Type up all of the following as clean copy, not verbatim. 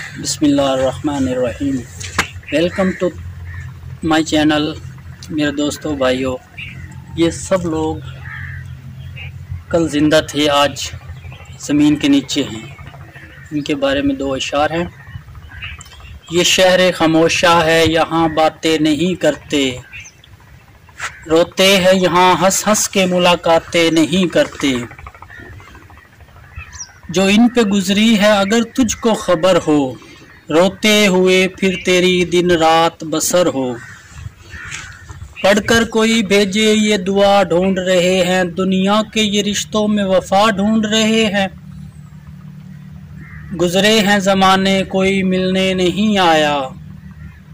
बिस्मिल्लाहिर्रहमानिर्रहीम। Welcome to my channel. मेरे दोस्तों भाइयों, ये सब लोग कल ज़िंदा थे, आज ज़मीन के नीचे हैं। इनके बारे में दो अशार हैं। ये शहर खामोशा है, यहाँ बातें नहीं करते, रोते हैं यहाँ हंस हंस के मुलाकातें नहीं करते। जो इन पे गुजरी है अगर तुझको खबर हो, रोते हुए फिर तेरी दिन रात बसर हो। पढ़कर कोई भेजे ये दुआ ढूंढ रहे हैं, दुनिया के ये रिश्तों में वफा ढूंढ रहे हैं। गुजरे हैं ज़माने कोई मिलने नहीं आया,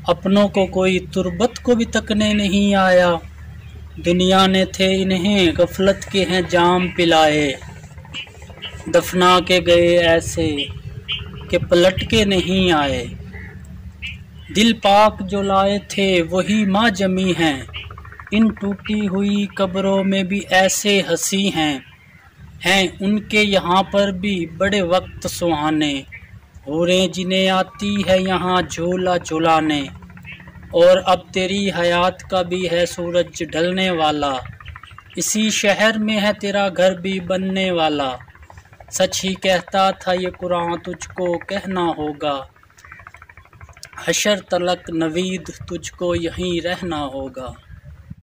अपनों को कोई तुरबत को भी तकने नहीं आया। दुनिया ने थे इन्हें गफलत के हैं जाम पिलाए, दफना के गए ऐसे कि पलट के नहीं आए। दिल पाक जो लाए थे वही माँ जमी हैं, इन टूटी हुई कब्रों में भी ऐसे हंसी हैं उनके यहाँ पर भी बड़े वक्त सुहाने। हूरें जिन्हें आती है यहाँ झूला झुलाने, और अब तेरी हयात का भी है सूरज ढलने वाला। इसी शहर में है तेरा घर भी बनने वाला। सच ही कहता था ये कुरान तुझको कहना होगा, हशर तलक नवीद तुझको यहीं रहना होगा।